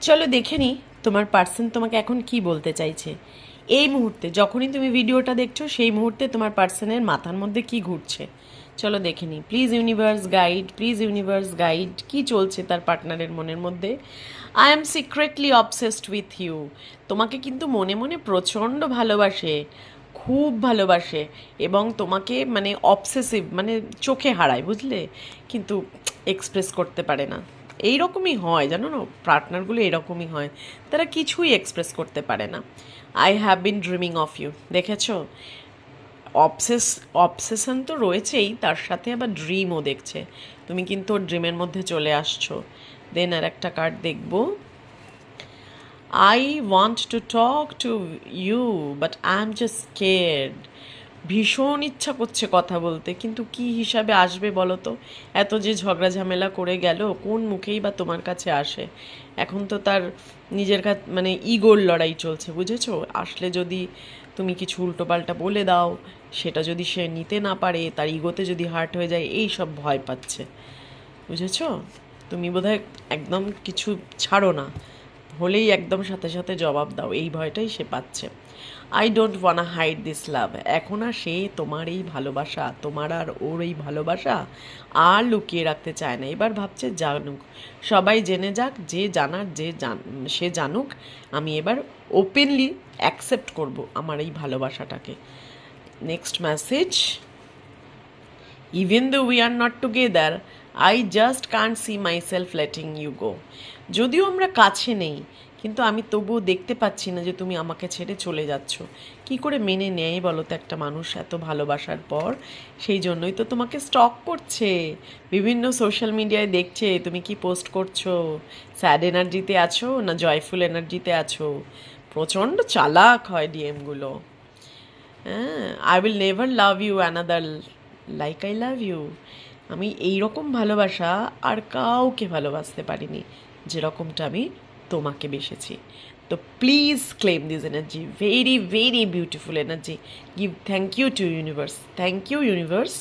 চলো দেখে নিই তোমার পার্সন তোমাকে এখন কি বলতে চাইছে। এই মুহূর্তে যখনই তুমি ভিডিওটা দেখছো সেই মুহূর্তে তোমার পার্সনের মাথার মধ্যে কি ঘুরছে চলো দেখে নিই। Please universe guide, please universe guide, কি চলছে তার পার্টনারের মনের মধ্যে। I am secretly obsessed with you. তোমাকে কিন্তু মনে মনে প্রচণ্ড ভালোবাসে, খুব ভালোবাসে, এবং তোমাকে মানে অবসেসিভ মানে চোখে হারায়, বুঝলে, কিন্তু এক্সপ্রেস করতে পারে না। এই রকমই হয় জানো না, পার্টনারগুলো এরকমই হয়, তারা কিছুই এক্সপ্রেস করতে পারে না। I have been dreaming of you, দেখেছো? অবসেশন তো রয়েছেই, তার সাথে আবার ড্রিমও দেখছে। তুমি কিন্তু ওর ড্রিমের মধ্যে চলে আসছো। দেন আর একটা কার্ড দেখবো। I want to talk to you but I am just scared. ভীষণ ইচ্ছা করছে কথা বলতে, কিন্তু কি হিসাবে আসবে বলো তো? এত যে ঝগড়া ঝামেলা করে গেল, কোন মুখেই বা তোমার কাছে আসে? এখন তো তার নিজের কাছে মানে ইগোর লড়াই চলছে, বুঝেছো? আসলে যদি তুমি কিছু উল্টোপাল্টা বলে দাও, সেটা যদি সে নিতে না পারে, তার ইগোতে যদি হার্ট হয়ে যায়, এই সব ভয় পাচ্ছে, বুঝেছো? তুমি বোধহয় একদম কিছু ছাড়ো না, হলেই একদম সাথে সাথে জবাব দাও, এই ভয়টাই সে পাচ্ছে। I don't wanna hide this love. এখন আর সে তোমার এই ভালোবাসা, তোমার আর ওর এই ভালোবাসা আর লুকিয়ে রাখতে চায় না। এবার ভাবছে জানুক, সবাই জেনে যাক, যে জানার সে জানুক। আমি এবার ওপেনলি অ্যাকসেপ্ট করব আমার এই ভালোবাসাটাকে। Next message. Even though we are not together, I just can't see myself letting you go. যদিও আমরা কাছে নেই, কিন্তু আমি তবুও দেখতে পাচ্ছি না যে তুমি আমাকে ছেড়ে চলে যাচ্ছ। কি করে মেনে নেয় বলো তো একটা মানুষ এত ভালোবাসার পর? সেই জন্যই তো তোমাকে স্টক করছে, বিভিন্ন সোশ্যাল মিডিয়ায় দেখছে তুমি কি পোস্ট করছো, স্যাড এনার্জিতে আছো না জয়ফুল এনার্জিতে আছো। প্রচণ্ড চালাক হয় ডিএমগুলো। হ্যাঁ, I will never love you another like I love you. আমি এই রকম ভালোবাসা আর কাউকে ভালোবাসতে পারিনি যেরকমটা আমি তোমাকে বেসেছি। তো please claim this energy, very very beautiful energy. Give thank you to universe, thank you universe.